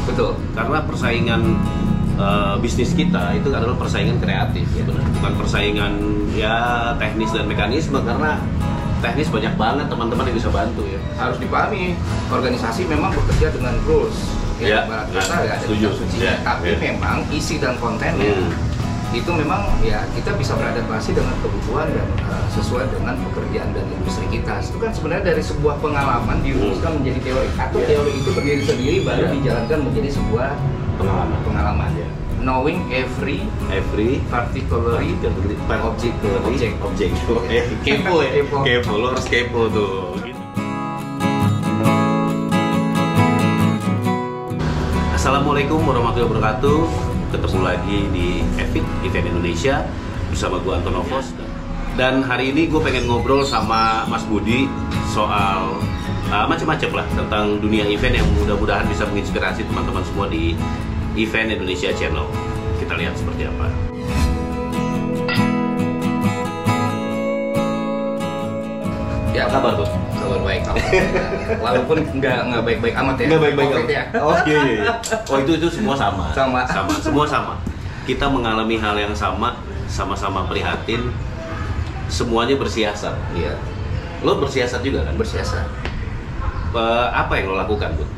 Betul. Karena persaingan bisnis kita itu adalah persaingan kreatif, ya. Bukan persaingan ya teknis dan mekanisme, karena teknis banyak banget teman-teman yang bisa bantu ya. Harus dipahami, organisasi memang bekerja dengan rules. Ya, kata nggak ada kitab sucinya, tapi memang isi dan kontennya itu memang ya kita bisa beradaptasi dengan kebutuhan dan sesuai dengan pekerjaan dan industri kita. Itu kan sebenarnya dari sebuah pengalaman dirumuskan menjadi teori. Atau teori itu berdiri sendiri baru dijalankan menjadi sebuah pengalaman. Knowing every particularly object. Kepo ya, kepo, lo harus kepo tuh. Assalamualaikum warahmatullahi wabarakatuh. Ketemu lagi di Event Indonesia bersama gue Antonovos. Dan hari ini gue pengen ngobrol sama Mas Budi soal macam-macam lah tentang dunia event yang mudah-mudahan bisa menginspirasi teman-teman semua di Event Indonesia Channel. Kita lihat seperti apa. Ya, apa kabar, Bud? Kabar baik, walaupun nggak baik-baik amat ya. Nggak baik-baik amat ya. Oh iya. Oh itu semua sama. Semua sama. Kita mengalami hal yang sama-sama prihatin. Semuanya bersiasat. Iya. Lo bersiasat juga kan? Bersiasat. Apa yang lo lakukan, Bud?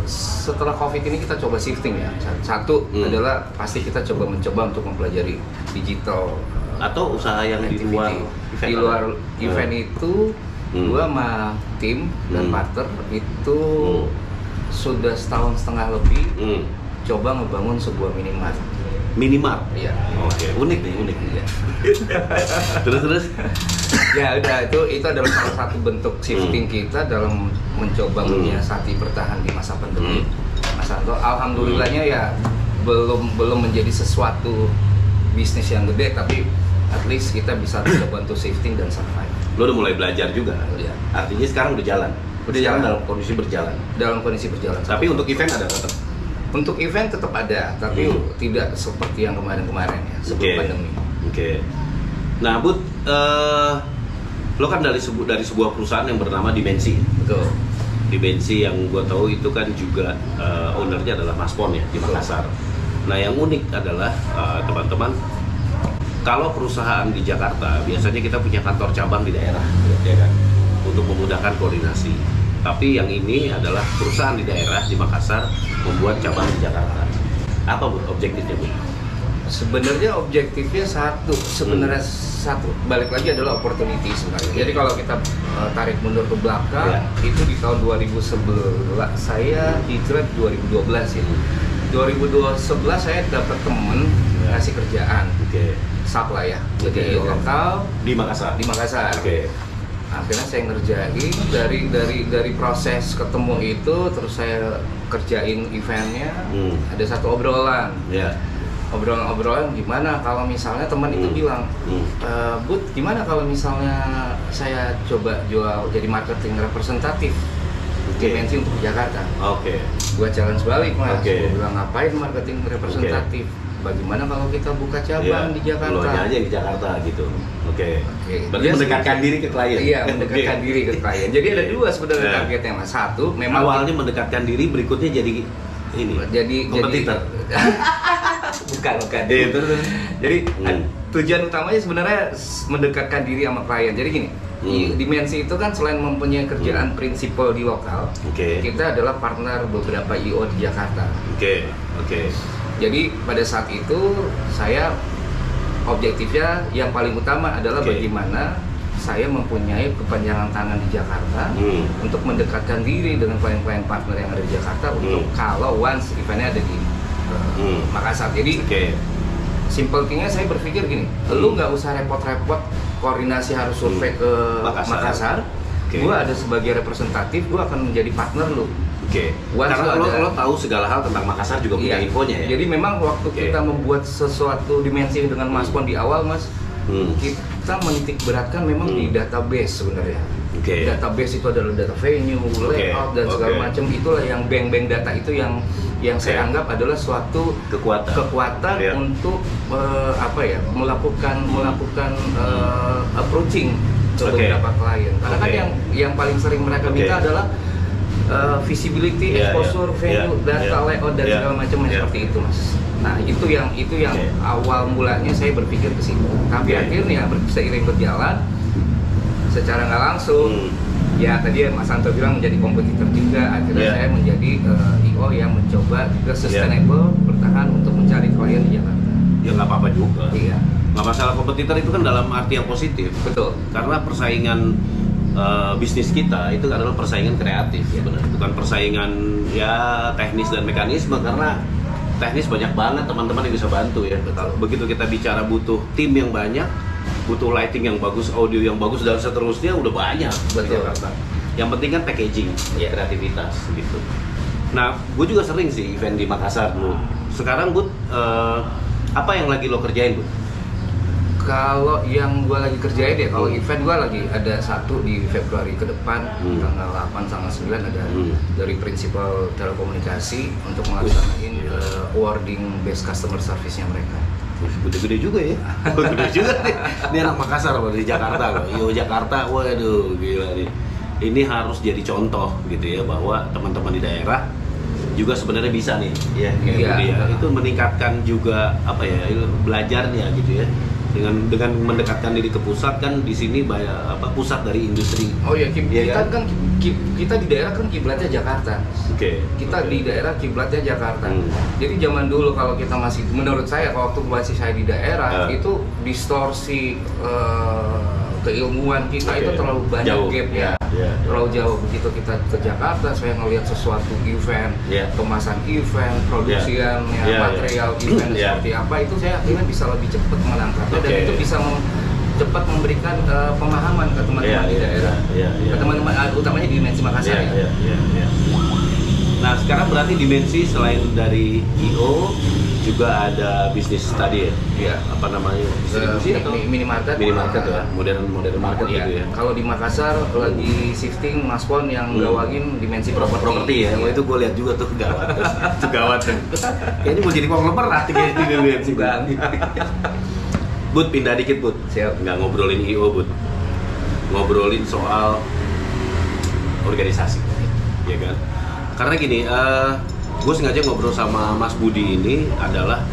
Setelah COVID ini kita coba shifting ya. Satu adalah pasti kita mencoba untuk mempelajari digital atau usaha yang di luar event. Di luar event itu gua sama tim dan partner itu sudah setahun setengah lebih coba ngebangun sebuah minimart. Iya. Oke. Unik nih. Iya. terus Ya udah, itu adalah salah satu bentuk shifting kita dalam mencoba menyiasati bertahan di masa pandemi. Mas Anto, alhamdulillahnya ya belum menjadi sesuatu bisnis yang gede, tapi at least kita bisa mencoba untuk shifting dan survive. Lo udah mulai belajar juga. Iya. Artinya sekarang udah jalan. Dalam kondisi berjalan. Tapi untuk event ada tetap. Untuk event tetap ada, tapi tidak seperti yang kemarin-kemarin ya, sebelum pandemi. Oke. Nah, Bud, lo kan dari sebuah perusahaan yang bernama Dimensi. Betul. Dimensi yang gue tahu itu kan juga ownernya adalah Mas Pon ya di Makassar. Nah, yang unik adalah teman-teman, kalau perusahaan di Jakarta biasanya kita punya kantor cabang di daerah, ya kan, untuk memudahkan koordinasi. Tapi yang ini adalah perusahaan di daerah di Makassar membuat cabang di Jakarta. Apa, Bu, objektifnya, Bu? Sebenarnya objektifnya satu, balik lagi adalah opportunity sebenarnya. Jadi kalau kita tarik mundur ke belakang, itu di tahun 2011 saya hijrah 2012 ya. 2011 saya dapat temen ngasih kerjaan, sub lah ya, jadi lokal di Makassar. Akhirnya saya ngerjain dari proses ketemu itu, terus saya kerjain eventnya. Ada satu obrolan. Obrolan gimana kalau misalnya teman itu bilang, Bud, gimana kalau misalnya saya coba jual jadi marketing representatif Dimensi untuk Jakarta. Gua challenge balik, Mas. Gua bilang, ngapain marketing representatif? Bagaimana kalau kita buka cabang di Jakarta? Lo aja di Jakarta gitu. Berarti mendekatkan diri ke klien. Iya, mendekatkan diri ke klien. Jadi ada dua sebenarnya targetnya, Mas. Satu, memang awalnya mendekatkan diri, berikutnya jadi kompetitor. Bukan. Jadi tujuan utamanya sebenarnya mendekatkan diri sama klien. Jadi gini, Dimensi itu kan selain mempunyai kerjaan prinsipal di lokal, kita adalah partner beberapa IO di Jakarta. Jadi pada saat itu saya objektifnya yang paling utama adalah bagaimana saya mempunyai kepanjangan tangan di Jakarta untuk mendekatkan diri dengan klien-klien partner yang ada di Jakarta untuk kalau once eventnya ada di Makassar. Jadi simple thingnya saya berpikir gini, lu nggak usah repot-repot koordinasi harus survei ke Makassar. Gue ada sebagai representatif, gue akan menjadi partner lu. Karena lo tahu segala hal tentang Makassar juga punya infonya ya. Jadi memang waktu kita membuat sesuatu Dimensi dengan Mas Pon di awal, Mas, kita menitik beratkan memang di database sebenarnya. Database itu adalah data venue, layout dan segala macam. Itulah yang bank data itu yang saya anggap adalah suatu kekuatan untuk melakukan approaching ke beberapa klien. Karena kan yang paling sering mereka minta adalah visibility, exposure, value, data layout dan segala macamnya seperti itu, Mas. Nah, itu yang awal mulanya saya berpikir ke situ. Tapi akhirnya seiring berjalan secara nggak langsung, ya tadi Mas Anto bilang menjadi kompetitor juga. Akhirnya saya menjadi IO yang mencoba juga sustainable, bertahan untuk mencari klien di Jakarta. Ya nggak apa-apa juga. Iya. Nggak masalah, kompetitor itu kan dalam arti yang positif. Betul. Karena persaingan bisnis kita itu adalah persaingan kreatif, sebenarnya bukan persaingan ya teknis dan mekanisme, karena teknis banyak banget teman-teman yang bisa bantu ya. Begitu kita bicara butuh tim yang banyak, butuh lighting yang bagus, audio yang bagus dan seterusnya udah banyak. Betul. Yang penting kan packaging, kreativitas gitu. Nah, gue juga sering sih event di Makassar dulu. Sekarang Bud, apa yang lagi lo kerjain Bud? Kalau yang gue lagi kerjain ya, kalau event gue lagi ada satu di Februari ke depan, tanggal 8 tanggal 9 ada dari Prinsipal Telekomunikasi untuk melaksanain awarding best customer service-nya mereka. Gede-gede juga ya, gede juga nih. Ini anak Makassar loh, di Jakarta loh, Jakarta, waduh gila nih. Ini harus jadi contoh gitu ya, bahwa teman-teman di daerah juga sebenarnya bisa nih, ya kayak itu meningkatkan juga apa ya, belajarnya gitu ya. Dengan mendekatkan diri ke pusat, kan di sini pusat dari industri. Oh ya, kita di daerah kan kiblatnya Jakarta. Kita di daerah kiblatnya Jakarta. Jadi zaman dulu kalau kita masih, menurut saya waktu masih saya di daerah itu distorsi keilmuan kita itu terlalu banyak gapnya, terlalu jauh. Begitu kita ke Jakarta, saya ngelihat sesuatu event, kemasan event, produksian material event seperti apa, itu saya akhirnya bisa lebih cepat menangkapnya dan itu bisa cepat memberikan pemahaman ke teman-teman di daerah, ke teman-teman utamanya di dimensi Makassar. Nah, sekarang berarti dimensi selain dari IO juga ada bisnis tadi ya, apa namanya, distribusi atau minimarket ya, modern market gitu ya. Kalau di Makassar lagi shifting Maspon yang gawangin dimensi properti ya. Itu gue lihat juga tuh, gawat. Itu gawat tuh. Kayaknya mau jadi konglomerat kayak di dimensi bang. Bud, pindah dikit Bud. Siap. Nggak ngobrolin IO Bud, ngobrolin soal organisasi, ya kan? Karena gini, gue sengaja ngobrol sama Mas Budi ini adalah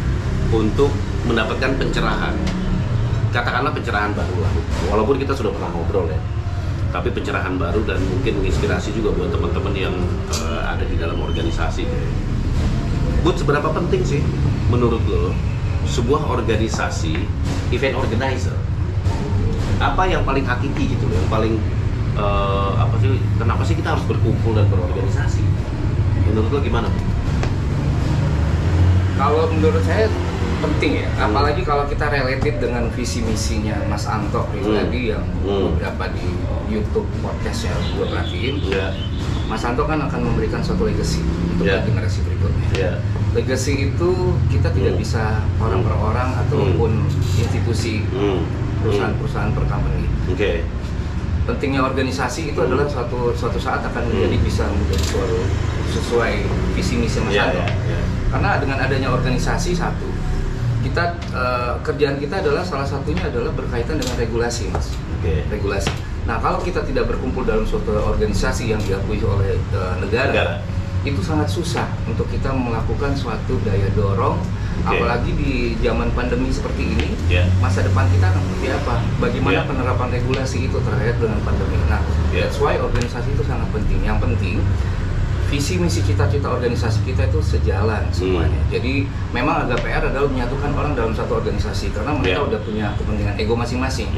untuk mendapatkan pencerahan, katakanlah pencerahan baru lah, walaupun kita sudah pernah ngobrol ya, tapi pencerahan baru dan mungkin menginspirasi juga buat teman-teman yang ada di dalam organisasi. Bud, seberapa penting sih menurut lo sebuah organisasi, event organizer, apa yang paling hakiki gitu loh, yang paling apa sih, kenapa sih kita harus berkumpul dan berorganisasi? Menurut lo gimana? Kalau menurut saya penting ya, apalagi kalau kita related dengan visi misinya Mas Anto pribadi yang beberapa di YouTube podcast yang gue perhatiin. Mas Anto kan akan memberikan suatu legacy untuk generasi berikutnya. Legacy itu kita tidak bisa orang per orang ataupun institusi, perusahaan per company. Pentingnya organisasi itu adalah suatu saat akan bisa menjadi suatu sesuai visi misi Mas Anto. Karena dengan adanya organisasi, satu, kita kerjaan kita adalah salah satunya adalah berkaitan dengan regulasi, Mas. Regulasi. Nah, kalau kita tidak berkumpul dalam suatu organisasi yang diakui oleh negara, itu sangat susah untuk kita melakukan suatu daya dorong. Apalagi di zaman pandemi seperti ini, masa depan kita akan seperti apa? Bagaimana penerapan regulasi itu terkait dengan pandemi. Nah, that's why organisasi itu sangat penting. Yang penting, visi misi cita-cita organisasi kita itu sejalan semuanya. Jadi memang agak PR adalah menyatukan orang dalam satu organisasi karena mereka udah punya kepentingan ego masing-masing.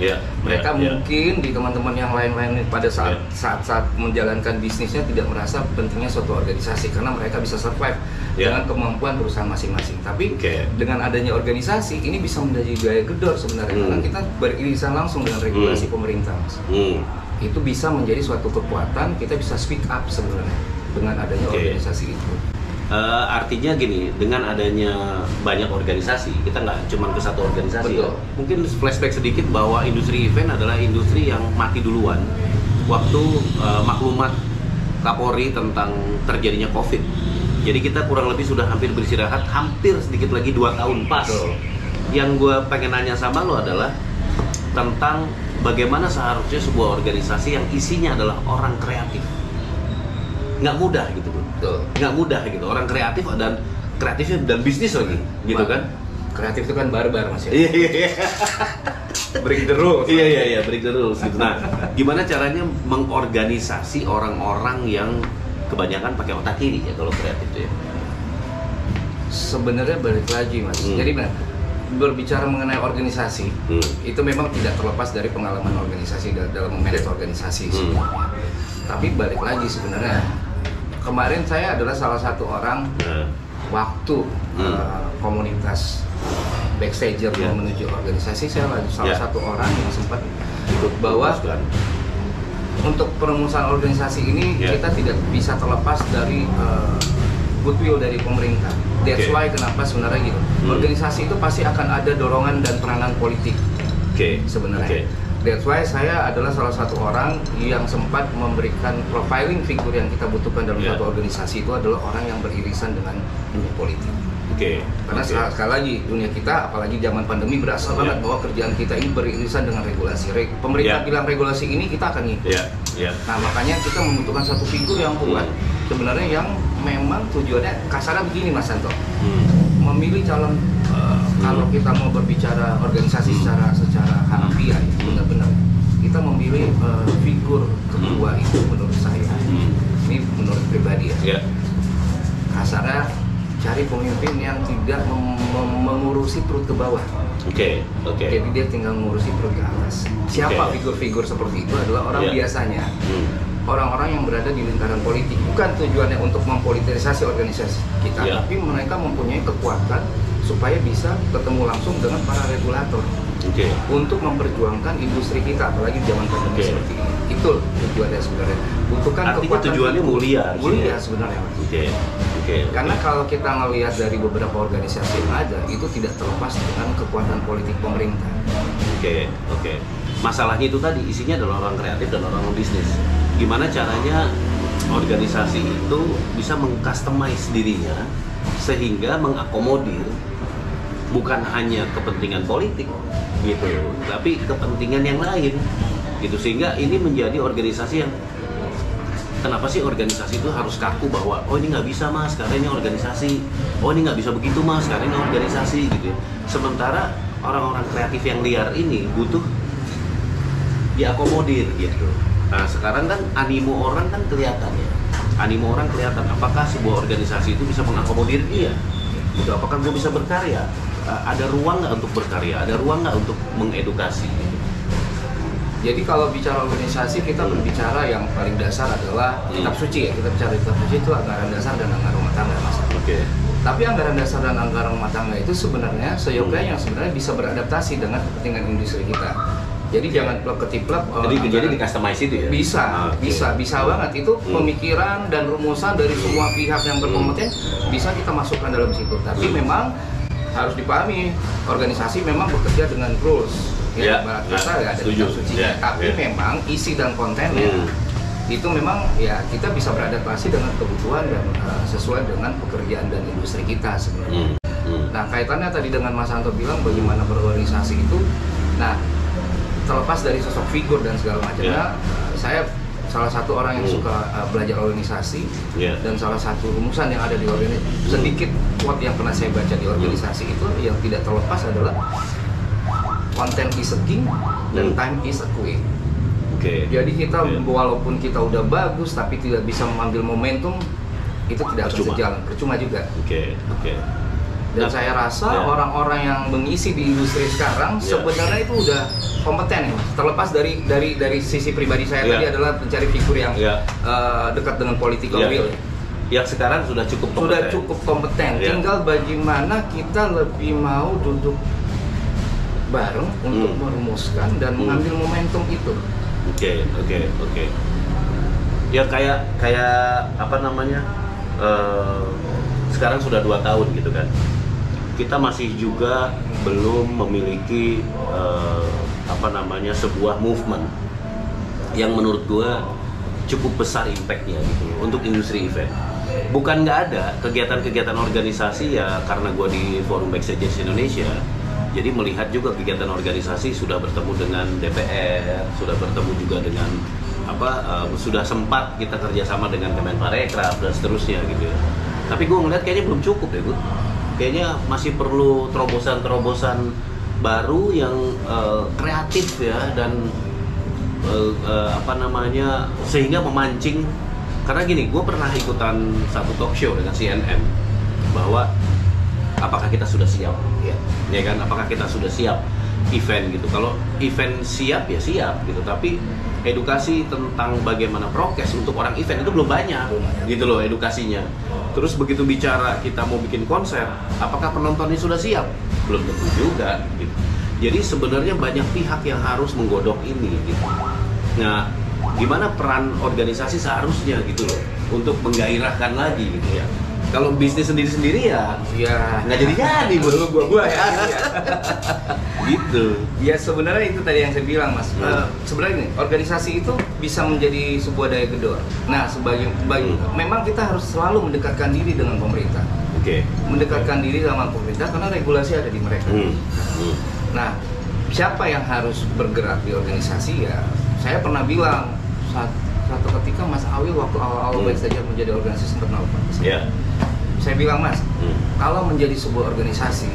Mereka mungkin di teman-teman yang lain-lain pada saat menjalankan bisnisnya tidak merasa pentingnya suatu organisasi karena mereka bisa survive dengan kemampuan perusahaan masing-masing. Tapi dengan adanya organisasi ini bisa menjadi gaya gedor sebenarnya karena kita beririsan langsung dengan regulasi pemerintah, Mas. Itu bisa menjadi suatu kekuatan, kita bisa speak up sebenarnya dengan adanya organisasi itu. Artinya gini, dengan adanya banyak organisasi, kita nggak cuma ke satu organisasi. Ya? Mungkin flashback sedikit bahwa industri event adalah industri yang mati duluan waktu maklumat Kapolri tentang terjadinya COVID. Jadi kita kurang lebih sudah hampir beristirahat, hampir sedikit lagi 2 tahun pas. Yang gue pengen nanya sama lo adalah tentang bagaimana seharusnya sebuah organisasi yang isinya adalah orang kreatif. nggak mudah gitu bro. Nggak mudah gitu, orang kreatif dan bisnis lagi gitu kan. Kreatif itu kan barbar Mas ya. Iya. Break the rules. Iya, break the rules gitu. Nah, gimana caranya mengorganisasi orang-orang yang kebanyakan pakai otak kiri ya kalau kreatif itu ya? Sebenarnya balik lagi Mas. Jadi berbicara mengenai organisasi, itu memang tidak terlepas dari pengalaman organisasi dalam memanage organisasi sebenarnya. Tapi balik lagi sebenarnya, kemarin saya adalah salah satu orang waktu komunitas backstager menuju organisasi, saya salah satu orang yang sempat bahwa untuk perumusan organisasi ini kita tidak bisa terlepas dari goodwill dari pemerintah. That's why kenapa sebenarnya gitu. Organisasi itu pasti akan ada dorongan dan peranan politik sebenarnya. That's why saya adalah salah satu orang yang sempat memberikan profiling figur yang kita butuhkan dalam satu organisasi itu adalah orang yang beririsan dengan dunia politik. Karena sekali lagi dunia kita, apalagi zaman pandemi, berasa banget bahwa kerjaan kita ini beririsan dengan regulasi. Pemerintah bilang regulasi ini, kita akan ngikut. Nah makanya kita membutuhkan satu figur yang kuat sebenarnya, yang memang tujuannya kasarnya begini Mas Santo, memilih calon kalau kita mau berbicara organisasi secara harfiah benar-benar kita memilih figur kedua itu menurut saya, ini menurut pribadi ya. Kasarnya cari pemimpin yang tidak mengurusi perut ke bawah. Jadi dia tinggal mengurusi perut ke atas. Siapa figur-figur seperti itu adalah orang biasanya orang-orang yang berada di lingkaran politik. Bukan tujuannya untuk mempolitisasi organisasi kita, tapi mereka mempunyai kekuatan supaya bisa ketemu langsung dengan para regulator untuk memperjuangkan industri kita, apalagi zaman pandemi seperti ini. Itu tujuannya sebenarnya. Butuhkan artinya tujuannya mulia sebenarnya. Karena kalau kita melihat dari beberapa organisasi yang ada, itu tidak terlepas dengan kekuatan politik pemerintah. Masalahnya itu tadi, isinya adalah orang kreatif dan orang bisnis. Gimana caranya organisasi itu bisa meng-customize dirinya sehingga mengakomodir bukan hanya kepentingan politik gitu, tapi kepentingan yang lain gitu, sehingga ini menjadi organisasi yang kenapa sih organisasi itu harus kaku bahwa oh ini nggak bisa Mas, karena ini organisasi, oh ini nggak bisa begitu Mas, karena ini organisasi gitu ya. Sementara orang-orang kreatif yang liar ini butuh diakomodir gitu. Nah sekarang kan animo orang kan kelihatan ya, animo orang kelihatan apakah sebuah organisasi itu bisa mengakomodir dia gitu, apakah gue bisa berkarya, ada ruang nggak untuk berkarya, ada ruang nggak untuk mengedukasi gitu. Jadi kalau bicara organisasi, kita berbicara yang paling dasar adalah kitab suci ya. Kita bicara kitab suci itu anggaran dasar dan anggaran rumah tangga Mas. Tapi anggaran dasar dan anggaran rumah tangga itu sebenarnya seyogyanya yang sebenarnya bisa beradaptasi dengan kepentingan industri kita. Jadi jangan plug ketiplek. Jadi di customize itu ya? Bisa banget. Itu pemikiran dan rumusan dari semua pihak yang berkompeten bisa kita masukkan dalam situ. Tapi memang harus dipahami, organisasi memang bekerja dengan rules. Barat kata nggak ada kitab sucinya, tapi memang isi dan kontennya itu memang ya kita bisa beradaptasi dengan kebutuhan dan sesuai dengan pekerjaan dan industri kita sebenarnya. Nah kaitannya tadi dengan Mas Santo bilang bagaimana berorganisasi itu, nah terlepas dari sosok figur dan segala macamnya, saya salah satu orang yang suka belajar organisasi dan salah satu rumusan yang ada di organisasi, sedikit quote yang pernah saya baca di organisasi itu yang tidak terlepas adalah content is a king dan time is a queen. Jadi kita walaupun kita udah bagus tapi tidak bisa mengambil momentum, itu tidak akan sejalan, percuma juga. Dan saya rasa orang-orang yang mengisi di industri sekarang sebenarnya itu udah kompeten ya. Terlepas dari sisi pribadi saya tadi adalah mencari figur yang dekat dengan political will. Yang sekarang sudah cukup kompeten. Tinggal bagaimana kita lebih mau duduk bareng untuk merumuskan dan mengambil momentum itu. Ya kayak apa namanya? Sekarang sudah 2 tahun gitu kan. Kita masih juga belum memiliki sebuah movement yang menurut gua cukup besar impactnya gitu untuk industri event. Bukan nggak ada kegiatan-kegiatan organisasi ya, karena gua di Forum Backstageers Indonesia. Jadi melihat juga kegiatan organisasi sudah bertemu dengan DPR, sudah bertemu juga dengan sudah sempat kita kerjasama dengan Kemenparekraf dan seterusnya gitu ya. Tapi gue ngeliat kayaknya belum cukup ya, Bud. Kayaknya masih perlu terobosan-terobosan baru yang kreatif ya, dan sehingga memancing. Karena gini, gue pernah ikutan satu talk show dengan CNN bahwa apakah kita sudah siap, ya kan? Apakah kita sudah siap event gitu? Kalau event siap ya siap gitu, tapi edukasi tentang bagaimana prokes untuk orang event itu belum banyak gitu loh edukasinya. Terus begitu bicara kita mau bikin konser, apakah penontonnya sudah siap? Belum tentu juga gitu. Jadi sebenarnya banyak pihak yang harus menggodok ini gitu. Nah, gimana peran organisasi seharusnya gitu loh untuk menggairahkan lagi gitu ya. Kalau bisnis sendiri-sendiri ya nggak jadi menurut gua ya. Gitu. Ya sebenarnya itu tadi yang saya bilang, Mas. Sebenarnya ini organisasi itu bisa menjadi sebuah daya gedor. Nah, memang kita harus selalu mendekatkan diri dengan pemerintah. Mendekatkan diri sama pemerintah karena regulasi ada di mereka. Nah, siapa yang harus bergerak di organisasi ya? Saya pernah bilang satu ketika Mas Awil waktu awal-awal saja menjadi organisasi internal Pak. Saya bilang, Mas, kalau menjadi sebuah organisasi,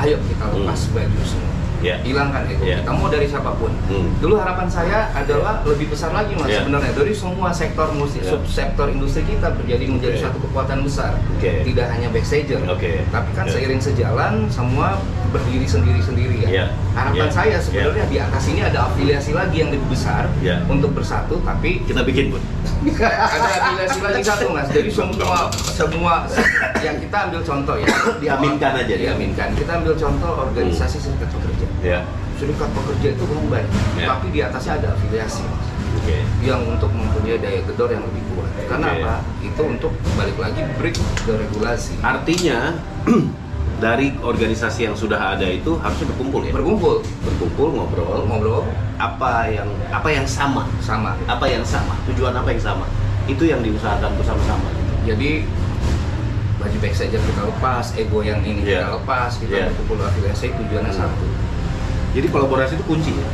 ayo kita lepas baju semua. Hilangkan ego kita, mau dari siapapun. Dulu harapan saya adalah lebih besar lagi, Mas, sebenarnya dari semua sektor subsektor industri kita menjadi satu kekuatan besar. Tidak hanya backstager, tapi kan seiring sejalan semua berdiri sendiri-sendiri ya. Harapan saya sebenarnya di atas ini ada afiliasi lagi yang lebih besar untuk bersatu, tapi kita bikin, Bud. Ada afiliasi lagi satu, Mas. Jadi semua yang kita ambil contoh ya, diaminkan aja. Diaminkan. Kita ambil contoh organisasi serikat pekerja. Serikat pekerja itu banyak, tapi di atasnya ada afiliasi, yang untuk mempunyai daya gedor yang lebih kuat. Karena apa? Itu untuk balik lagi break ke regulasi. Artinya dari organisasi yang sudah ada itu harusnya berkumpul ya. Berkumpul, ngobrol. Apa yang sama. Tujuan apa yang sama? Itu yang diusahakan bersama-sama. Jadi baju backstager kita lepas, ego yang ini kita lepas, kita berkumpul afiliasi, tujuannya satu. Jadi kolaborasi itu kunci ya?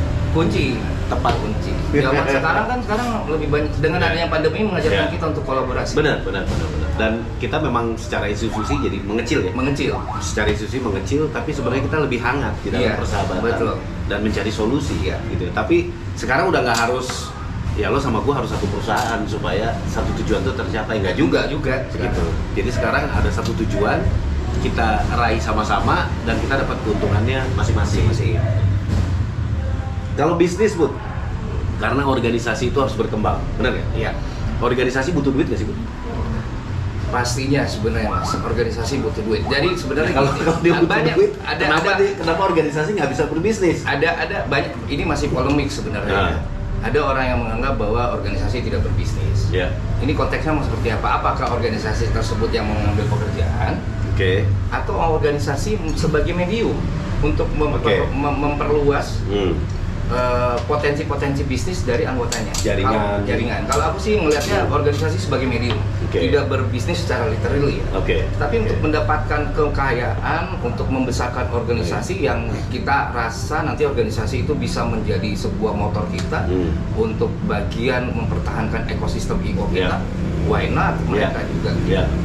Tepat kunci. Zaman sekarang lebih banyak dengan adanya pandemi mengajarkan kita untuk kolaborasi. Benar. Dan kita memang secara institusi jadi mengecil. Secara institusi mengecil, tapi sebenarnya kita lebih hangat di dalam persahabatan dan mencari solusi gitu. Tapi sekarang udah nggak harus lo sama gue harus satu perusahaan supaya satu tujuan itu tercapai, nggak juga gitu. Jadi sekarang ada satu tujuan, kita raih sama-sama dan kita dapat keuntungannya masing-masing. Kalau bisnis, Bud, karena organisasi itu harus berkembang, benar nggak? Iya. Organisasi butuh duit nggak sih, Bud? Pastinya sebenarnya, Mas, organisasi butuh duit. Jadi sebenarnya kalau dia butuh duit, kenapa organisasi nggak bisa berbisnis? Ada banyak, ini masih polemik sebenarnya. Ada orang yang menganggap bahwa organisasi tidak berbisnis. Ini konteksnya mau seperti apa? Apakah organisasi tersebut yang mengambil pekerjaan? Atau organisasi sebagai medium untuk memperluas potensi-potensi bisnis dari anggotanya, jaringan. Kalau aku sih melihatnya organisasi sebagai medium, tidak berbisnis secara literally ya. Tapi untuk mendapatkan kekayaan, untuk membesarkan organisasi yang kita rasa nanti organisasi itu bisa menjadi sebuah motor kita untuk bagian mempertahankan ekosistem IO kita. Why not? Mereka juga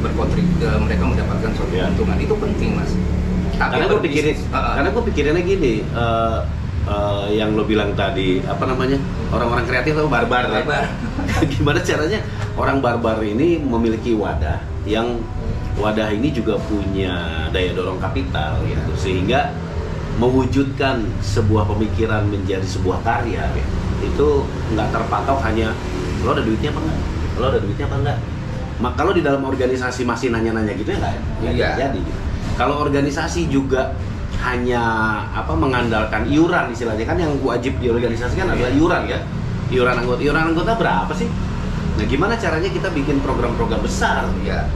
berkontribusi, mereka mendapatkan suatu keuntungan, itu penting, Mas. Tapi karena gue pikirannya gini. Yang lo bilang tadi orang-orang kreatif atau barbar. Gimana caranya orang barbar ini memiliki wadah yang wadah ini juga punya daya dorong kapital gitu, sehingga mewujudkan sebuah pemikiran menjadi sebuah karya itu nggak terpatok hanya lo ada duitnya apa enggak. Kalau di dalam organisasi masih nanya-nanya gitu ya nggak jadi gitu. Kalau organisasi juga hanya mengandalkan iuran, istilahnya kan yang wajib di organisasi kan adalah iuran ya. Iuran anggota berapa sih? Nah, gimana caranya kita bikin program-program besar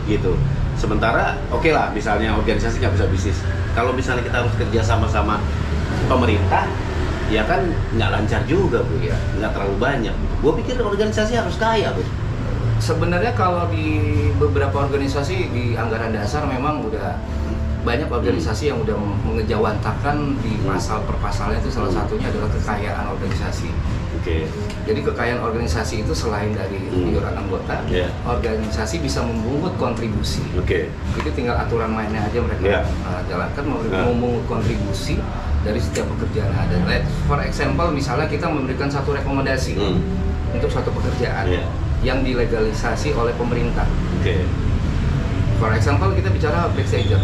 gitu. Sementara lah misalnya organisasi nggak bisa bisnis. Kalau misalnya kita harus kerja sama-sama pemerintah, ya kan nggak lancar juga, Bu. Nggak terlalu banyak. Gue pikir organisasi harus kaya, Bu. Sebenarnya kalau di beberapa organisasi di anggaran dasar memang udah banyak organisasi yang udah mengejawantakan di pasal per pasalnya itu salah satunya adalah kekayaan organisasi. Jadi kekayaan organisasi itu selain dari iuran anggota, organisasi bisa memungut kontribusi. Itu tinggal aturan mainnya aja mereka jalankan, memungut kontribusi dari setiap pekerjaan yang ada. For example, misalnya kita memberikan satu rekomendasi untuk suatu pekerjaan yang dilegalisasi oleh pemerintah. For example, kita bicara backstager,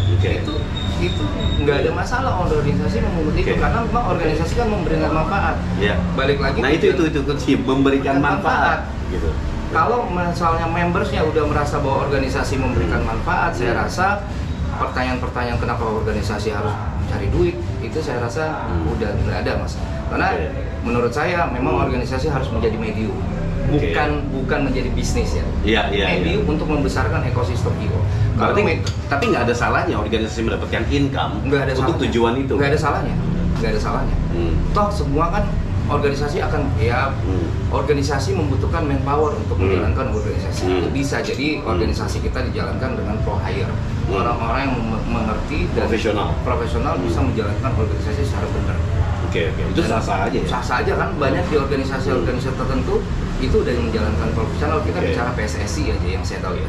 itu nggak ada masalah organisasi memungut itu karena memang organisasi kan memberikan manfaat. Balik lagi. Nah itu memberikan manfaat. Gitu. Kalau misalnya membersnya udah merasa bahwa organisasi memberikan manfaat, saya rasa pertanyaan-pertanyaan kenapa organisasi harus cari duit itu saya rasa udah nggak ada mas. Karena menurut saya memang organisasi harus menjadi medium. Bukan menjadi bisnis ya. Medium untuk membesarkan ekosistem IO. Tapi nggak ada salahnya organisasi mendapatkan income untuk tujuan itu. Nggak ada salahnya. Toh semua kan organisasi akan organisasi membutuhkan manpower untuk menjalankan organisasi. Itu bisa jadi organisasi kita dijalankan dengan pro hire. Orang-orang yang mengerti dan profesional bisa menjalankan organisasi secara benar. Itu sah-sah aja ya? Sah-sah aja kan, banyak di organisasi-organisasi tertentu itu udah menjalankan profesional. Kita bicara PSSI aja yang saya tahu ya.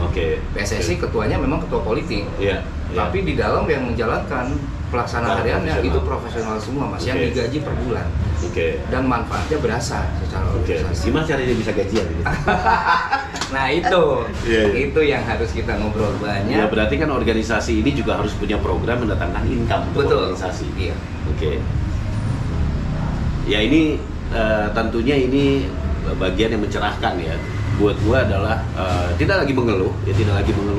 PSSI ketuanya memang ketua politik, tapi di dalam yang menjalankan pelaksana hariannya itu profesional semua mas, yang digaji per bulan. Dan manfaatnya berasa secara organisasi. Gimana caranya dia bisa gajian? Nah itu yang harus kita ngobrol banyak. Ya berarti kan organisasi ini juga harus punya program mendatangkan income untuk organisasi. Ya ini tentunya ini bagian yang mencerahkan ya. Buat gua adalah tidak lagi mengeluh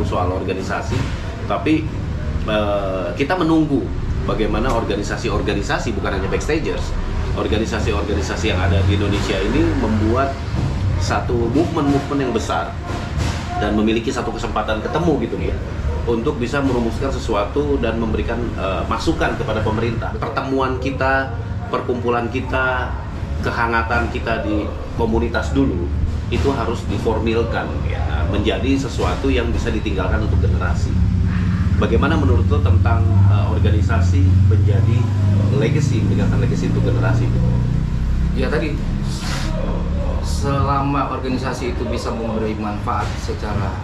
soal organisasi, tapi kita menunggu bagaimana organisasi-organisasi, bukan hanya backstagers, organisasi-organisasi yang ada di Indonesia ini membuat satu movement yang besar dan memiliki satu kesempatan ketemu gitu ya, untuk bisa merumuskan sesuatu dan memberikan masukan kepada pemerintah. Pertemuan kita, perkumpulan kita, kehangatan kita di komunitas dulu itu harus diformilkan ya, menjadi sesuatu yang bisa ditinggalkan untuk generasi. Bagaimana menurut lo tentang organisasi menjadi meninggalkan legacy untuk generasi? Ya tadi, selama organisasi itu bisa memberi manfaat secara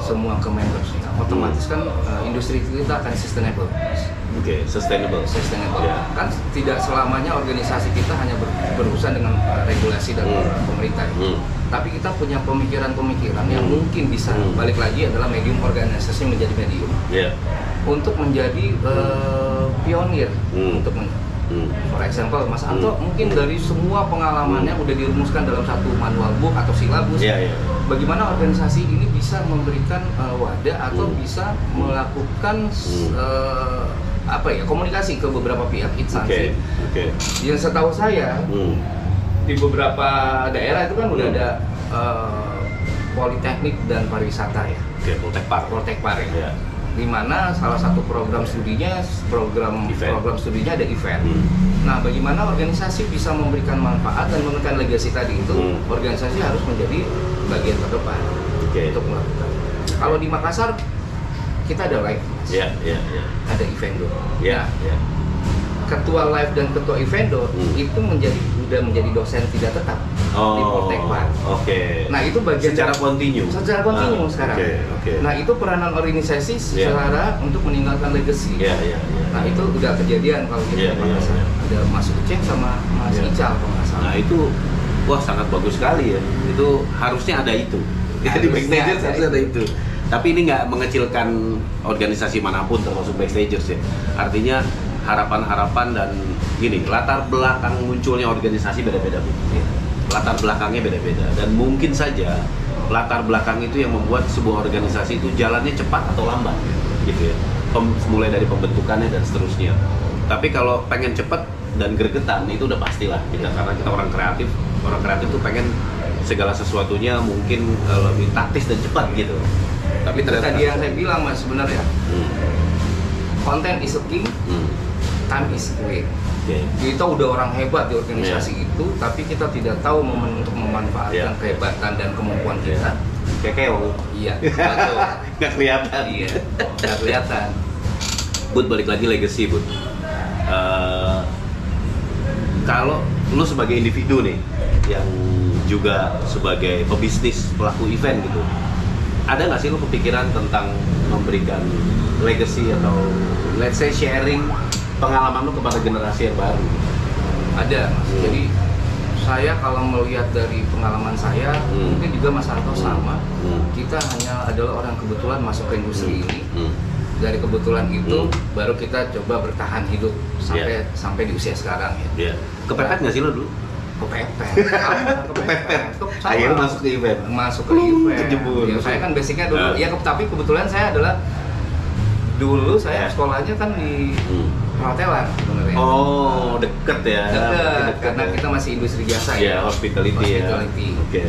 semua ke membersnya, otomatis kan industri kita akan sustainable. Sustainable. Kan tidak selamanya organisasi kita hanya berurusan dengan regulasi dan pemerintah. Tapi kita punya pemikiran-pemikiran yang mungkin bisa balik lagi adalah medium organisasi menjadi medium untuk menjadi pionir untuk for example, Mas Anto mungkin dari semua pengalamannya udah dirumuskan dalam satu manual book atau silabus. Bagaimana organisasi ini bisa memberikan wadah atau bisa melakukan komunikasi ke beberapa pihak instansi. Yang setahu saya di beberapa daerah itu kan udah ada politeknik dan pariwisata ya. Poltekpar ya. Di mana salah satu program studinya ada event. Nah, bagaimana organisasi bisa memberikan manfaat dan memberikan legasi tadi itu, organisasi harus menjadi bagian terdepan untuk melakukan. Kalau di Makassar kita ada live, ada evendo. Ketua live dan ketua evendo itu udah menjadi dosen tidak tetap di Poltekpar. Nah itu bagian secara kontinu sekarang. Nah itu peranan organisasi secara untuk meninggalkan legacy. Nah itu udah kejadian kalau kita ada Mas Uceng sama Mas Ical kalau nggak salah. Nah itu sangat bagus sekali ya. Itu harusnya ada itu. Di backstagers harusnya ada itu. Tapi ini nggak mengecilkan organisasi manapun termasuk backstagers ya. Artinya harapan-harapan dan gini, latar belakang munculnya organisasi beda-beda. Latar belakangnya beda-beda dan mungkin saja latar belakang itu yang membuat sebuah organisasi itu jalannya cepat atau lambat gitu ya. Mulai dari pembentukannya dan seterusnya. Tapi kalau pengen cepat dan gregetan itu udah pastilah kita, karena kita orang kreatif tuh pengen segala sesuatunya mungkin lebih taktis dan cepat gitu. Tapi ternyata tadi yang saya bilang Mas sebenarnya content is a king, time is queen. Kita udah orang hebat di organisasi itu, tapi kita tidak tahu momen untuk memanfaatkan kehebatan dan kemampuan kita. Kayak Iya, betul. Nggak kelihatan. Iya, nggak kelihatan. Bud, balik lagi legacy, Bud. Kalau lu sebagai individu nih, yang juga sebagai pebisnis, pelaku event gitu, ada nggak sih lu kepikiran tentang memberikan legacy atau let's say sharing pengalaman lu kepada generasi yang baru? Ada, Mas. Jadi saya kalau melihat dari pengalaman saya, mungkin juga Mas Anto sama, kita hanya adalah orang kebetulan masuk ke industri ini. Dari kebetulan itu baru kita coba bertahan hidup sampai di usia sekarang ya. Kepepet nggak sih lo dulu? Kepepet. Akhirnya masuk ke event. Masuk ke event. Kejebur. Ya, saya kan basicnya dulu tapi kebetulan saya adalah dulu saya sekolahnya kan di perhotelan sebenarnya. Oh, deket ya. Deket karena kita masih industri jasa ya. Hospitality. Oke.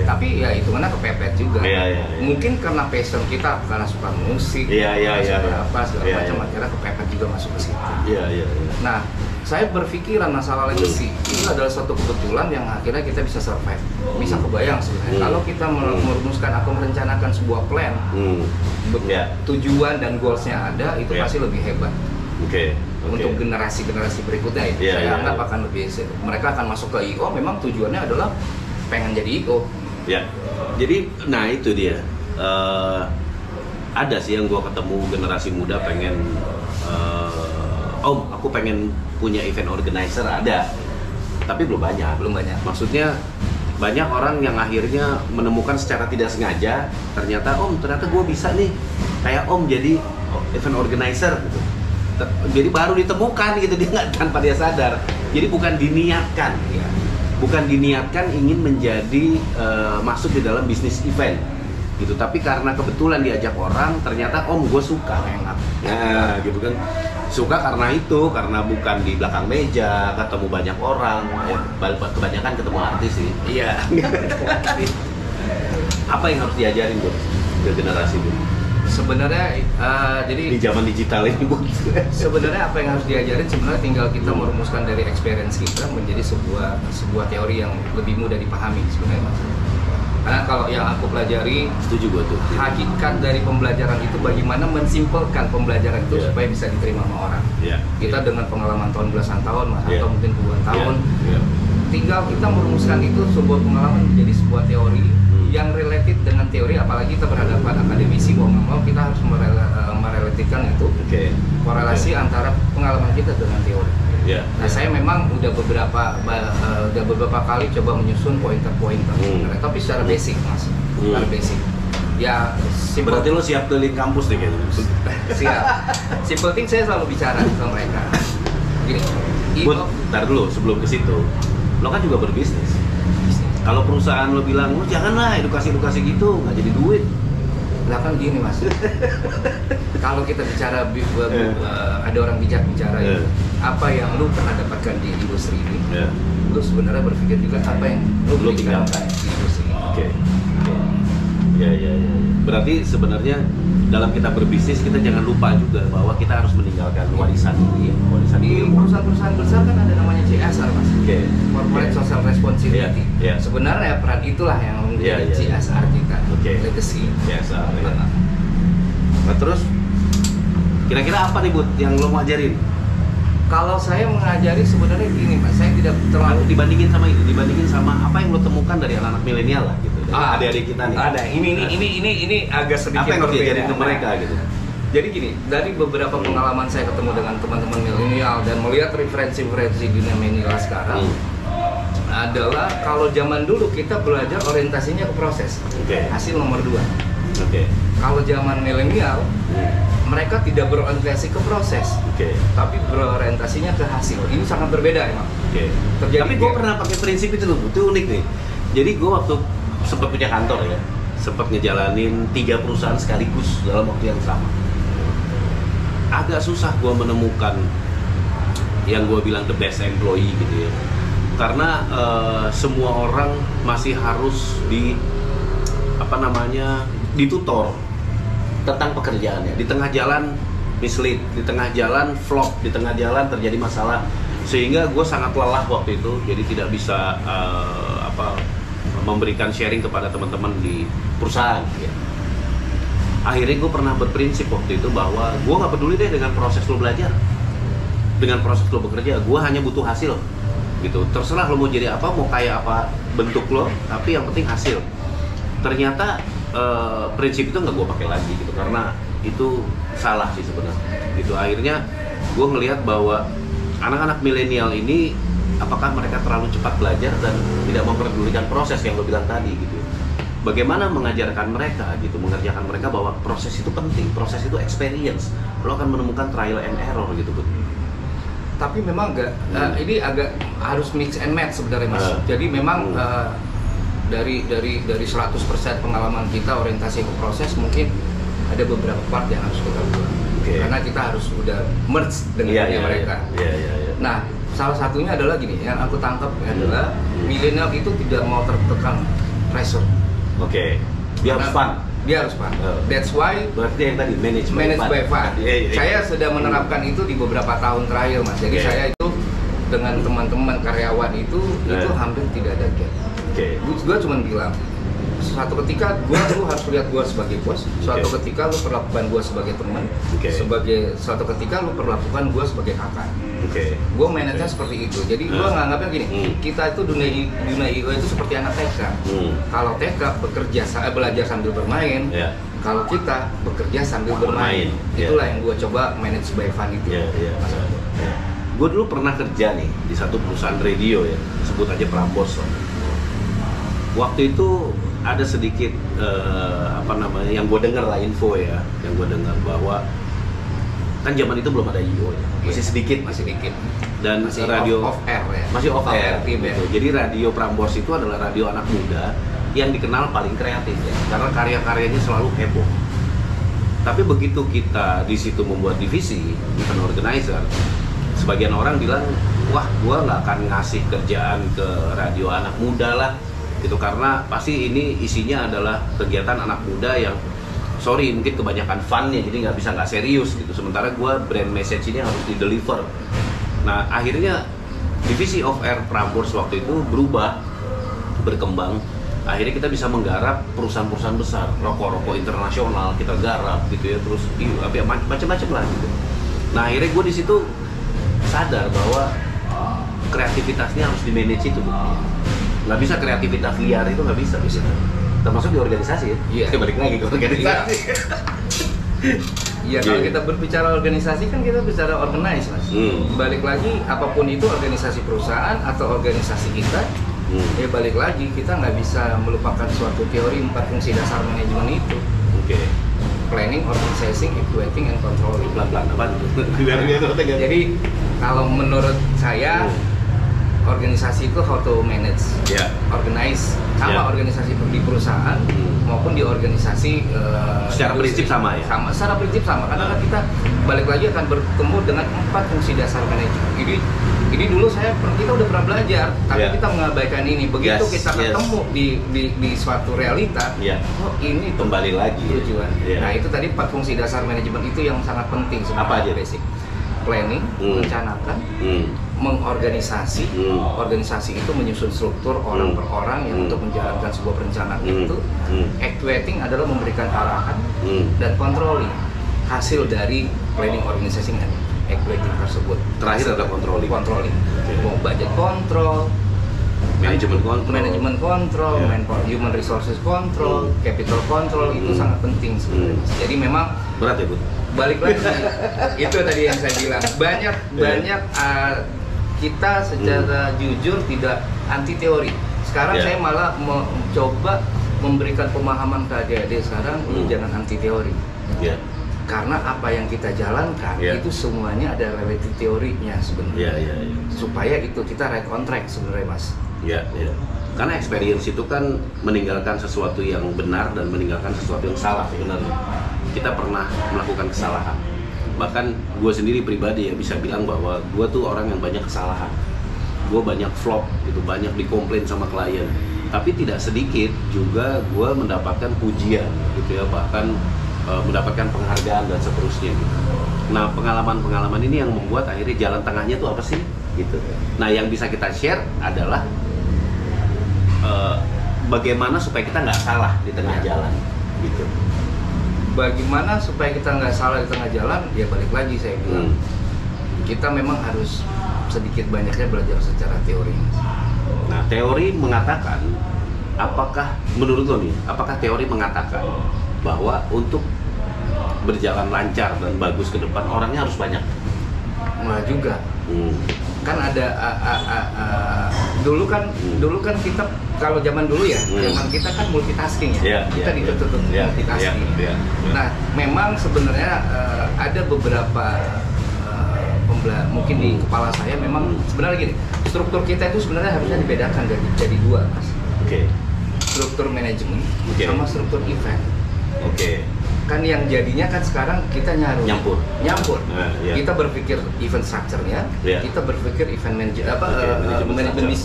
Tapi ya itu mana kepepet juga. Iya. Mungkin karena passion kita, karena suka musik, segala macam akhirnya kepepet juga masuk ke situ. Iya. Nah, saya berpikiran masalah legacy itu adalah suatu kebetulan yang akhirnya kita bisa survive, bisa kebayang sebenarnya. Kalau kita merumuskan atau merencanakan sebuah plan, tujuan dan goalsnya ada, itu pasti lebih hebat. Untuk generasi-generasi berikutnya itu saya anggap akan lebih, mereka akan masuk ke IO memang tujuannya adalah pengen jadi IO. Ya, jadi nah itu dia. Ada sih yang gua ketemu generasi muda pengen Om, aku pengen punya event organizer, ada, tapi belum banyak. Maksudnya banyak orang yang akhirnya menemukan secara tidak sengaja, ternyata ternyata gue bisa nih kayak Om jadi event organizer gitu. Jadi baru ditemukan gitu, dia nggak, tanpa dia sadar. Jadi bukan diniatkan ingin menjadi masuk di dalam bisnis event gitu, tapi karena kebetulan diajak orang, ternyata gue suka, enak. Nah gitu kan, suka karena bukan di belakang meja ketemu banyak orang, kebanyakan ketemu artis sih. Iya. Apa yang harus diajarin buat ke generasi itu? Sebenarnya jadi di zaman digital ini, Bu. Sebenarnya apa yang harus diajarin sebenarnya tinggal kita merumuskan dari experience kita menjadi sebuah teori yang lebih mudah dipahami sebenarnya, Mas. Karena kalau yang aku pelajari, setuju gue tuh. Hakikat dari pembelajaran itu bagaimana mensimpelkan pembelajaran itu supaya bisa diterima sama orang. Kita dengan pengalaman tahun belasan tahun, Mas, atau mungkin puluhan tahun, tinggal kita merumuskan itu sebuah pengalaman menjadi sebuah teori yang related dengan teori, apalagi kita berhadapan akademisi, mau kita harus merelatifkan itu korelasi antara pengalaman kita dengan teori. Nah, saya memang udah beberapa kali coba menyusun pointer-pointer, tapi secara basic, Mas. Secara basic. Ya, berarti lo siap keliling kampus nih kayaknya. Siap. Simple thing saya selalu bicara sama mereka. Gini, ntar dulu sebelum ke situ, lo kan juga berbisnis. Kalau perusahaan lo bilang, lo janganlah edukasi-edukasi gitu, nggak jadi duit. Lah kan gini, Mas. Kalau kita bicara ada orang bijak bicara apa yang lu pernah dapatkan di industri ini, lu sebenarnya berpikir juga apa yang lu tinggalkan di industri ini. Ya. Berarti sebenarnya dalam kita berbisnis kita jangan lupa juga bahwa kita harus meninggalkan warisan ini. Di perusahaan-perusahaan besar kan ada namanya CSR, Mas. Corporate Social Responsibility. Sebenarnya peran itulah yang menjadi CSR kita. Legacy. CSR. Nah terus kira-kira apa nih, Bud, yang lo mau ajarin? Kalau saya mengajari sebenarnya gini, Mas, saya tidak terlalu dibandingin sama apa yang lo temukan dari anak-anak milenial lah gitu. Adik-adik kita nih. Ada. Ini agak sedikit apa yang harus diajarin ke mereka gitu. Jadi gini, dari beberapa pengalaman saya ketemu dengan teman-teman milenial dan melihat referensi dunia milenial sekarang, adalah kalau zaman dulu kita belajar orientasinya ke proses. Hasil nomor 2. Kalau zaman milenial, mereka tidak berorientasi ke proses, tapi berorientasinya ke hasil. Ini sangat berbeda emang. Tapi gue pernah pakai prinsip itu loh, itu unik nih. Jadi gue waktu sempat punya kantor ya, sempat ngejalanin 3 perusahaan sekaligus dalam waktu yang sama. Agak susah gue menemukan yang gue bilang the best employee gitu ya, karena semua orang masih harus ditutor tentang pekerjaannya. Di tengah jalan mislead, di tengah jalan flop, di tengah jalan terjadi masalah, sehingga gue sangat lelah waktu itu, jadi tidak bisa memberikan sharing kepada teman-teman di perusahaan. akhirnya gue pernah berprinsip waktu itu bahwa gue nggak peduli deh dengan proses lo belajar, dengan proses lo bekerja, gue hanya butuh hasil gitu. Terserah lo mau jadi apa, mau kayak apa bentuk lo, tapi yang penting hasil. Ternyata prinsip itu nggak gue pakai lagi gitu, karena itu salah sih sebenarnya gitu. Akhirnya gue ngelihat bahwa anak-anak milenial ini apakah mereka terlalu cepat belajar dan tidak memperdulikan proses yang lo bilang tadi gitu. Bagaimana mengajarkan mereka gitu, mengerjakan mereka bahwa proses itu penting, proses itu experience. Lo akan menemukan trial and error gitu, Bud. Tapi memang ini agak harus mix and match sebenarnya, Mas. Jadi memang dari 100% pengalaman kita orientasi ke proses, mungkin ada beberapa part yang harus kita buat. Karena kita harus udah merge dengan mereka. Nah, salah satunya adalah gini, yang aku tangkap adalah milenial itu tidak mau tertekan pressure. Dia harus fun. Dia harus fun. That's why berarti yang tadi manage by fun. Saya sudah menerapkan itu di beberapa tahun terakhir, Mas. Jadi saya itu dengan teman-teman karyawan itu hampir tidak ada gap. Gue cuma bilang, suatu ketika gue harus lihat gue sebagai bos, suatu ketika lu perlakukan gue sebagai teman, suatu ketika lu perlakukan gue sebagai kakak. Gue manajenya seperti itu. Jadi gue nganggapnya gini, kita itu dunia IO itu seperti anak TK. Kalau TK belajar sambil bermain, kalau kita bekerja sambil bermain. Itulah yang gue coba manage by fun itu. Gue dulu pernah kerja nih di satu perusahaan radio ya, sebut aja Prambors. Waktu itu ada sedikit yang gue dengar lah info ya, yang gue dengar bahwa kan zaman itu belum ada IO ya, masih sedikit dan masih radio off air ya, masih off air gitu. Jadi radio Prambors itu adalah radio anak muda yang dikenal paling kreatif ya, karena karya-karyanya selalu heboh. Tapi begitu kita di situ membuat divisi event organizer, sebagian orang bilang, wah gue nggak akan ngasih kerjaan ke radio anak muda lah gitu, karena pasti ini isinya adalah kegiatan anak muda yang mungkin kebanyakan funnya, jadi nggak serius gitu. Sementara gue brand message ini harus di-deliver. Nah akhirnya divisi off air Prambors waktu itu berkembang. Akhirnya kita bisa menggarap perusahaan-perusahaan besar, rokok-rokok internasional kita garap gitu ya, terus macam-macam lah gitu. Nah akhirnya gue di situ sadar bahwa kreativitasnya harus di-manage itu. Nggak bisa kreativitas liar, itu nggak bisa. Termasuk di organisasi ya? Balik lagi ke organisasi. Iya, kalau kita berbicara organisasi kan kita bicara organize, Mas. Balik lagi, apapun itu organisasi perusahaan atau organisasi kita, balik lagi, kita nggak bisa melupakan suatu teori 4 fungsi dasar manajemen itu. Planning, organizing, evaluating, and controlling. Pelan-pelan apa? Jadi, kalau menurut saya, organisasi itu how to manage, organize, sama organisasi di perusahaan maupun di organisasi secara prinsip sama ya? Secara prinsip sama, karena kan kita balik lagi akan bertemu dengan 4 fungsi dasar manajemen. Ini dulu kita udah pernah belajar, tapi kita mengabaikan ini. Begitu kita ketemu di suatu realita, ini kembali lagi tujuan. Nah itu tadi 4 fungsi dasar manajemen itu yang sangat penting sebenarnya. Apa aja? Basic planning, merencanakan, mengorganisasi. Organisasi itu menyusun struktur orang per orang yang untuk menjalankan sebuah perencanaan itu. Actuating adalah memberikan arahan dan controlling hasil dari planning, organizing, dan actuating tersebut. Terakhir adalah controlling. Mau budget control, manajemen control, human resources control, capital control, itu sangat penting sebenarnya. Jadi memang berat ya, Bu? Balik lagi, itu tadi yang saya bilang, banyak kita secara jujur tidak anti teori. Sekarang saya malah mencoba memberikan pemahaman ke adik-adik sekarang, jangan anti teori. Karena apa yang kita jalankan itu semuanya ada related teorinya sebenarnya. Supaya itu kita right on track sebenarnya, Mas. Karena experience itu kan meninggalkan sesuatu yang benar dan meninggalkan sesuatu yang salah sebenarnya. Kita pernah melakukan kesalahan. Bahkan gue sendiri pribadi ya bisa bilang bahwa gue tuh orang yang banyak kesalahan. Gue banyak flop gitu, banyak dikomplain sama klien. Tapi tidak sedikit juga gue mendapatkan pujian gitu ya, bahkan mendapatkan penghargaan dan seterusnya gitu. Nah pengalaman-pengalaman ini yang membuat akhirnya jalan tengahnya tuh apa sih gitu. Nah yang bisa kita share adalah bagaimana supaya kita nggak salah di tengah jalan gitu. bagaimana supaya kita nggak salah di tengah jalan, ya balik lagi saya bilang kita memang harus sedikit banyaknya belajar secara teori. Nah, teori mengatakan, apakah menurut lo nih, apakah teori mengatakan bahwa untuk berjalan lancar dan bagus ke depan orangnya harus banyak? Nggak juga. Kan ada dulu kan kita kalau zaman dulu ya, zaman kita kan multitasking ya. Kita dituntut multitasking. Nah, memang sebenarnya ada beberapa mungkin di kepala saya memang sebenarnya gini, struktur kita itu sebenarnya harusnya dibedakan jadi dua, Mas. Struktur manajemen sama struktur event. Kan yang jadinya kan sekarang kita nyampur. Kita berpikir event structure-nya, kita berpikir event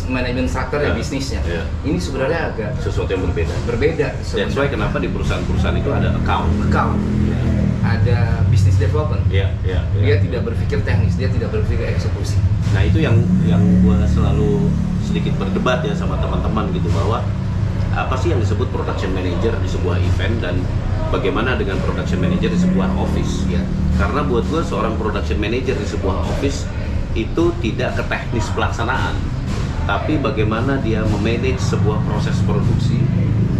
manajemen structure ya, bisnisnya. Ini sebenarnya agak sesuatu yang berbeda. That's why kenapa di perusahaan-perusahaan itu ada account. Ada business development. Dia tidak berpikir teknis, dia tidak berpikir eksekusi. Nah, itu yang gue selalu sedikit berdebat ya sama teman-teman gitu, bahwa apa sih yang disebut production manager di sebuah event dan bagaimana dengan production manager di sebuah office. Karena buat gue seorang production manager di sebuah office itu tidak ke teknis pelaksanaan, tapi bagaimana dia memanage sebuah proses produksi,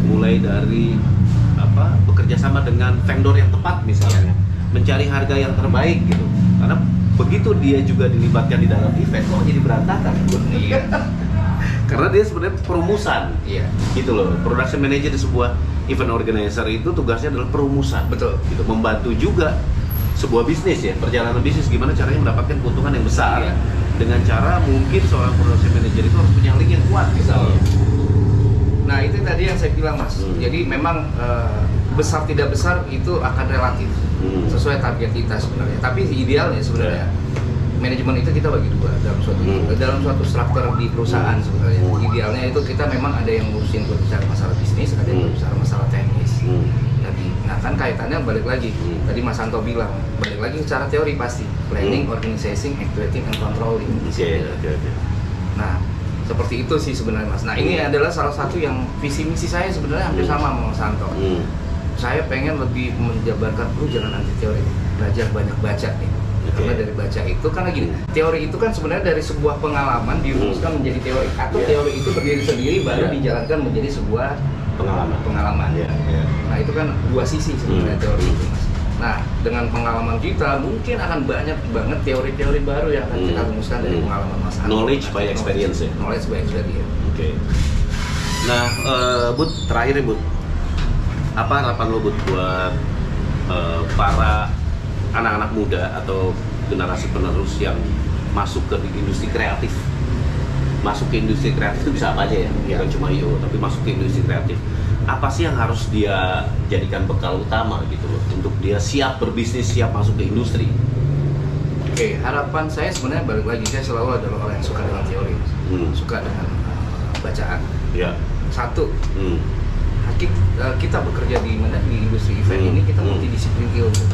mulai dari bekerja sama dengan vendor yang tepat misalnya, mencari harga yang terbaik gitu. Karena begitu dia juga dilibatkan di dalam event, kok jadi berantakan. Karena dia sebenarnya perumusan, gitu loh. Production manager di sebuah event organizer itu tugasnya adalah perumusan, betul. Gitu, membantu juga sebuah bisnis ya, perjalanan bisnis gimana caranya mendapatkan keuntungan yang besar, dengan cara mungkin seorang production manager itu harus punya link yang kuat misalnya. Nah, itu tadi yang saya bilang, Mas. Jadi memang besar tidak besar itu akan relatif sesuai target kita sebenarnya. Tapi idealnya sebenarnya manajemen itu kita bagi dua dalam suatu struktur di perusahaan sebenarnya. Idealnya itu kita memang ada yang ngurusin berbicara masalah bisnis, ada yang berbicara masalah teknis. Nah, kan kaitannya balik lagi. Tadi Mas Santo bilang, balik lagi secara teori pasti planning, organizing, actuating, and controlling. Nah, seperti itu sih sebenarnya, Mas. Nah, ini adalah salah satu yang visi misi saya sebenarnya hampir sama Mas Santo. Saya pengen lebih menjabarkan, jangan anti teori, belajar banyak baca nih. Karena dari baca itu kan lagi teori itu kan sebenarnya dari sebuah pengalaman dirumuskan menjadi teori, atau teori itu berdiri sendiri baru dijalankan menjadi sebuah pengalaman. Nah, itu kan dua sisi sebenarnya teori itu, Mas. Nah, dengan pengalaman kita mungkin akan banyak banget teori-teori baru yang akan kita rumuskan dari pengalaman Mas Anto. Knowledge by experience ya. Knowledge by experience. Nah, Bud, terakhir ya Bud, apa harapan lo Bud buat para anak-anak muda atau generasi penerus yang masuk ke industri kreatif? Masuk ke industri kreatif itu bisa apa aja ya? Bukan cuma IO, tapi masuk ke industri kreatif. Apa sih yang harus dia jadikan bekal utama gitu loh, untuk dia siap berbisnis, siap masuk ke industri? Harapan saya sebenarnya balik lagi, saya selalu adalah orang yang suka dengan teori, suka dengan bacaan. Satu, kita bekerja di industri event ini, kita multidisiplin ilmu.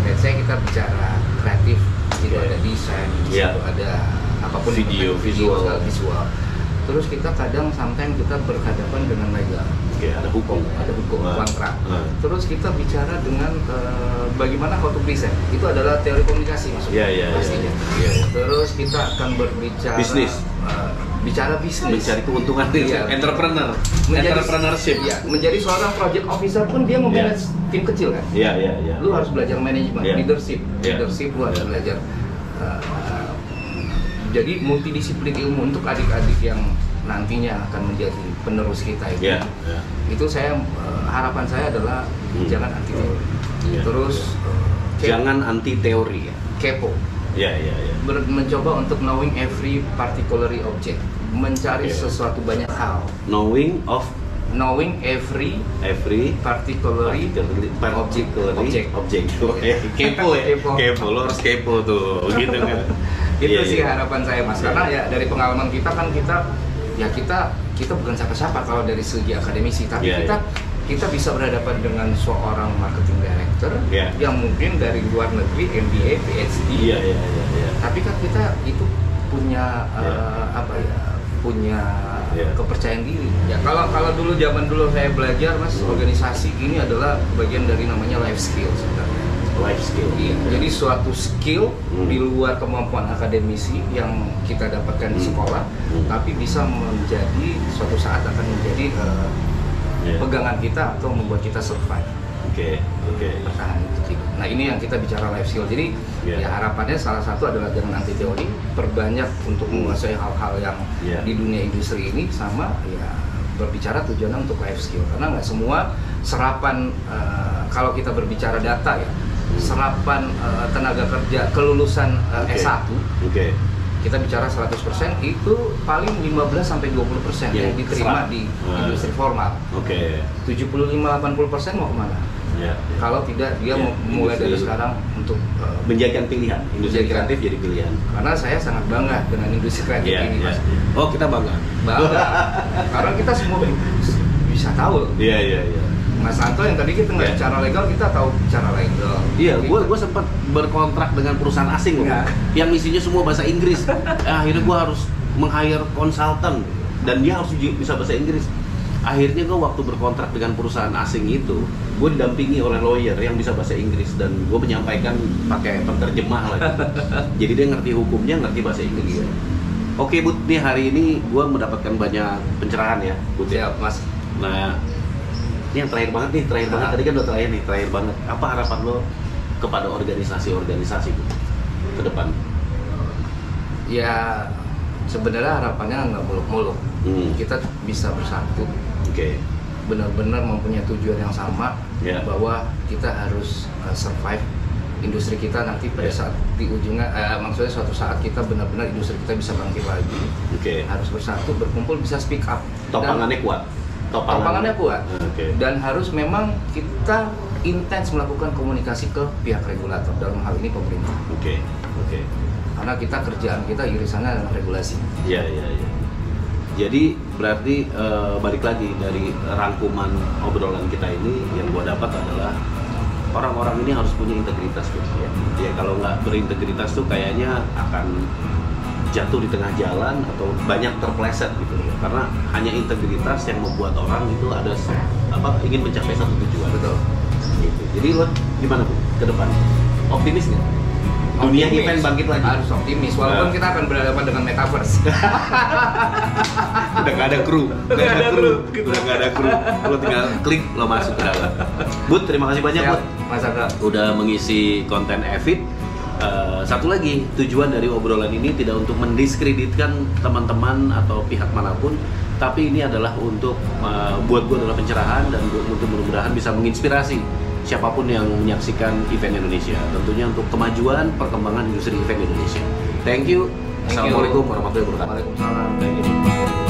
Let's say kita bicara kreatif, itu ada desain, ada apapun, video, visual. Terus kita kadang sometimes kita berhadapan dengan legal, ada hukum, kontrak. Terus kita bicara dengan bagaimana how to present, itu adalah teori komunikasi maksudnya. Pastinya. Terus kita akan berbicara bisnis, mencari keuntungan, entrepreneurship. Menjadi seorang project officer pun dia memanage tim kecil kan. Lu harus belajar manajemen, leadership lu harus belajar. Jadi multidisiplin ilmu untuk adik-adik yang nantinya akan menjadi penerus kita itu. Itu saya harapan saya adalah jangan anti teori. Terus jangan anti teori ya. Kepo. Mencoba untuk knowing every particular object, mencari sesuatu banyak hal. Knowing every particular object. Kepo, lo harus kepo tuh, gitu kan. Itu sih harapan saya, Mas. Karena ya dari pengalaman kita kan kita bukan siapa-siapa kalau dari segi akademisi, tapi kita bisa berhadapan dengan seorang marketing director yang mungkin dari luar negeri, MBA, PhD. Tapi kan kita itu punya punya kepercayaan diri. Ya kalau dulu zaman dulu saya belajar Mas, organisasi ini adalah bagian dari namanya life skill sebenarnya. Life skill. Iya. Jadi suatu skill di luar kemampuan akademisi yang kita dapatkan di sekolah, tapi bisa menjadi suatu saat akan menjadi pegangan kita atau membuat kita survive. Oke. Bertahan itu. Nah ini yang kita bicara life skill. Jadi ya harapannya salah satu adalah dengan anti teori perbanyak untuk menguasai hal-hal yang di dunia industri ini, sama ya berbicara tujuannya untuk life skill. Karena nggak semua serapan kalau kita berbicara data ya, serapan tenaga kerja kelulusan S1. Kita bicara 100% itu paling 15-20% yang diterima di industri formal. 75-80% mau kemana? Kalau tidak dia mulai dari sekarang untuk menjadikan pilihan industri kreatif jadi pilihan. Karena saya sangat bangga dengan industri kreatif ini, Mas. Oh, kita bangga. Karena kita semua bisa tahu. Iya. Mas Anto yang tadi kita nggak bicara legal, kita tahu bicara legal. Iya, gue sempat berkontrak dengan perusahaan asing loh, yang isinya semua bahasa Inggris. Akhirnya gue harus meng-hire konsultan dan dia harus bisa bahasa Inggris. Akhirnya gue waktu berkontrak dengan perusahaan asing itu, gue didampingi oleh lawyer yang bisa bahasa Inggris dan gue menyampaikan pakai penerjemah lah. Jadi dia ngerti hukumnya, ngerti bahasa Inggris. Oke, Bud, nih hari ini gue mendapatkan banyak pencerahan ya, Bud. Siap, Mas. Nah, ini yang terakhir banget nih, banget. Tadi kan udah terakhir banget. Apa harapan lo kepada organisasi-organisasi ke depan? Ya, sebenarnya harapannya nggak muluk-muluk. Kita bisa bersatu. Benar-benar mempunyai tujuan yang sama, bahwa kita harus survive industri kita nanti pada saat di ujungnya, maksudnya suatu saat kita benar-benar industri kita bisa bangkit lagi. Harus bersatu, berkumpul, bisa speak up. Topangannya kuat. Dan harus memang kita intens melakukan komunikasi ke pihak regulator, dalam hal ini pemerintah. Karena kita kerjaan kita irisannya adalah regulasi. Iya. Jadi berarti balik lagi dari rangkuman obrolan kita ini, yang gua dapat adalah orang-orang ini harus punya integritas gitu ya. Ya kalau nggak berintegritas tuh kayaknya akan jatuh di tengah jalan atau banyak terpleset gitu ya. Karena hanya integritas yang membuat orang itu ada ingin mencapai satu tujuan. Betul. Gitu. Jadi lo gimana Bu ke depan? Optimis nggak? Dunia event bangkit lagi. Harus optimis, walaupun kita akan berhadapan dengan metaverse. Udah nggak ada kru. Lo tinggal klik, lo masuk ke dalam. Bud, terima kasih banyak Bud. Mas Aga. Udah mengisi konten Evit. Satu lagi, tujuan dari obrolan ini tidak untuk mendiskreditkan teman-teman atau pihak manapun, tapi ini adalah untuk buat gue adalah pencerahan dan untuk mudah-mudahan bisa menginspirasi siapapun yang menyaksikan event Indonesia, tentunya untuk kemajuan perkembangan industri event Indonesia. Thank you. Assalamualaikum warahmatullahi wabarakatuh. Waalaikumsalam.